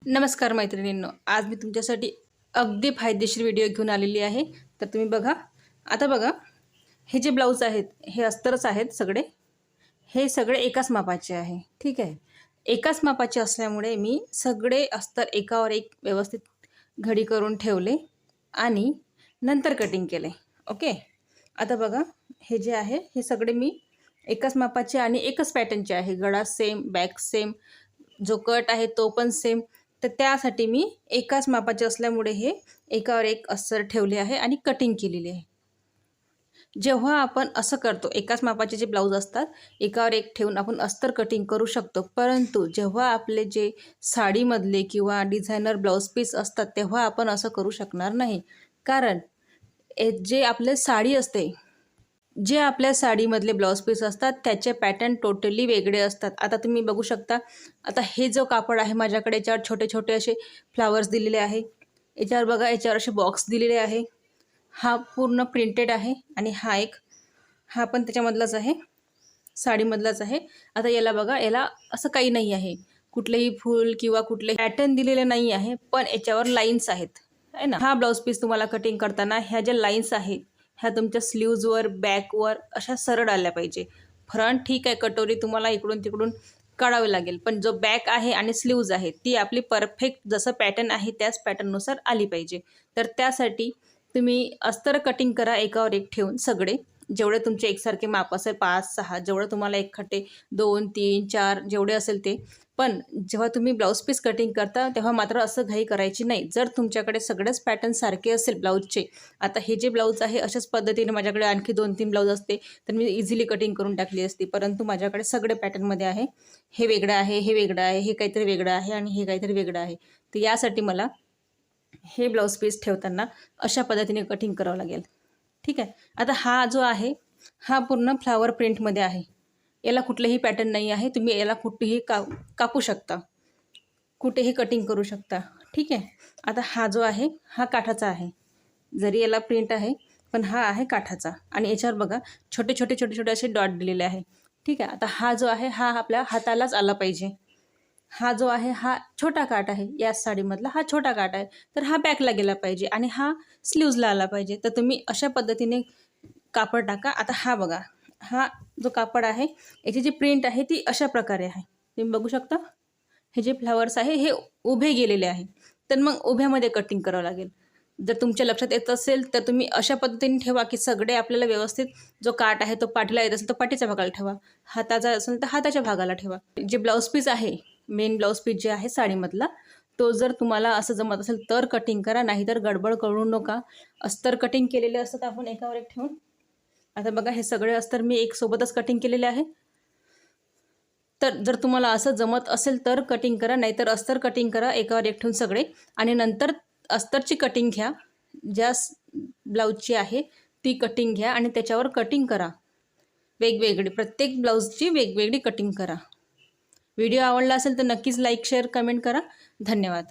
नमस्कार मैत्रिणींनो, आज मी तुमच्यासाठी अगदी फायदेशीर व्हिडिओ घेऊन आलेली आहे। तर तुम्ही बघा, आता बघा, हे जे ब्लाऊज आहेत हे अस्तरच आहेत सगळे। हे सगळे एकाच मापाचे आहे, ठीक आहे। एकाच मापाचे असल्यामुळे मी सगळे अस्तर एकावर एक व्यवस्थित घडी करून ठेवले आणि नंतर कटिंग केले। ओके, आता बघा, हे जे आहे हे सगळे मी एकाच मापाचे आणि एकच पॅटर्नचे आहे। गळा सेम, बॅक सेम, जो कट आहे तो पण सेम। तर त्यासाठी मी एकाच मापाचे असल्यामुळे हे एकावर एक अस्तर ठेवले आहे आणि कटिंग केलेली आहे। जेव्हा आपण असं करतो, एकाच मापाचे जे ब्लाऊज असतात एकावर एक ठेवून आपण अस्तर कटिंग करू शकतो, परंतु जेव्हा आपले जे साडीमधले किंवा डिझायनर ब्लाऊज पीस असतात तेव्हा आपण असं करू शकणार नाही। कारण जे आपले साडी असते, जे आपल्या साडीमधले ब्लाऊज पीस असतात त्याचे पॅटर्न टोटली वेगळे असतात। आता तुम्ही बघू शकता, आता हे जो कापड आहे माझ्याकडे, याच्यावर छोटे छोटे असे फ्लावर्स दिलेले आहे। याच्यावर बघा, याच्यावर असे बॉक्स दिलेले आहे। हा पूर्ण प्रिंटेड आहे आणि हा पण त्याच्यामधलाच आहे, साडीमधलाच आहे। आता याला बघा, याला असं काही नाही आहे, कुठलेही फूल किंवा कुठले पॅटर्न दिलेले नाही आहे, पण याच्यावर लाईन्स आहेत, है ना। हा ब्लाऊज पीस तुम्हाला कटिंग करताना ह्या ज्या लाईन्स आहेत ह्या तुमच्या स्लीव्जवर, बॅकवर अशा सरळ आल्या पाहिजे। फ्रंट ठीक आहे, कटोरी तुम्हाला इकडून तिकडून काढावी लागेल, पण जो बॅक आहे आणि स्लीव्ज आहे ती आपली परफेक्ट जसं पॅटर्न आहे त्याच पॅटर्ननुसार आली पाहिजे। तर त्यासाठी तुम्ही अस्तर कटिंग करा एकावर एक ठेवून सगळे, जेवढे तुमचे एकसारखे माप असेल, 5-6 जेवढं तुम्हाला एकखट्टे 2, 3, 4 जेवढे असेल ते। पण जेव्हा तुम्ही ब्लाऊज पीस कटिंग करता तेव्हा मात्र असं घाई करायची नाही। जर तुमच्याकडे सगळेच पॅटर्न सारखे असेल ब्लाऊजचे, आता हे जे ब्लाऊज आहे अशाच पद्धतीने माझ्याकडे आणखी 2-3 ब्लाऊज असते तर मी इझिली कटिंग करून टाकली असती, परंतु माझ्याकडे सगळे पॅटर्नमध्ये आहे। हे वेगळं आहे, हे वेगळं आहे, हे काहीतरी वेगळं आहे आणि हे काहीतरी वेगळं आहे। तर यासाठी मला हे ब्लाऊज पीस ठेवताना अशा पद्धतीने कटिंग करावं लागेल, ठीक आहे। आता हा जो आहे हा पूर्ण फ्लावर प्रिंटमध्ये आहे, याला कुठलेही पॅटर्न नाही आहे। तुम्ही याला कुठेही कापू शकता, कुठेही कटिंग करू शकता, ठीक आहे। आता हा जो आहे हा काठाचा आहे, जरी याला प्रिंट आहे पण हा आहे काठाचा आणि याच्यावर बघा छोटे छोटे छोटे छोटे असे डॉट दिलेले आहे, ठीक आहे। आता हा जो आहे हा आपल्या हातालाच आला पाहिजे। हा जो आहे हा छोटा काठ आहे, या साडीमधला हा छोटा काठ आहे, तर हा बॅकला गेला पाहिजे आणि हा स्लीव्जला आला पाहिजे। तर तुम्ही अशा पद्धतीने कापड टाका। आता हा बघा, हा जो कापड आहे याची जी प्रिंट आहे ती अशा प्रकारे आहे, तुम्ही बघू शकता। हे जे फ्लावर्स आहे हे उभे गेलेले आहे, तर मग उभ्यामध्ये कटिंग करावं लागेल। जर तुमच्या लक्षात येत असेल तर तुम्ही अशा पद्धतीने ठेवा की सगळे आपल्याला व्यवस्थित, जो काठ आहे तो पाठीला येत असेल तर पाठीच्या भागाला ठेवा, हाताचा असेल तर हाताच्या भागाला ठेवा। जे ब्लाऊज पीस आहे, मेन ब्लाऊज पीस जे आहे साडीमधला, तो जर तुम्हाला असं जमत असेल तर कटिंग करा, नाहीतर गडबड करू नका। अस्तर कटिंग केलेले असतात आपण एकावर एक ठेवून। आता बघा, हे सगळे अस्तर मी एक सोबतच कटिंग केलेले आहे। तर जर तुम्हाला असं जमत असेल तर कटिंग करा, नाहीतर अस्तर कटिंग करा एकावर एक ठेवून सगळे आणि नंतर अस्तरची कटिंग घ्या, ज्या ब्लाऊजची आहे ती कटिंग घ्या आणि त्याच्यावर कटिंग करा वेगवेगळी, प्रत्येक ब्लाऊजची वेगवेगळी कटिंग करा। व्हिडिओ आवडला असेल तर नक्कीच लाईक, शेअर, कमेंट करा। धन्यवाद।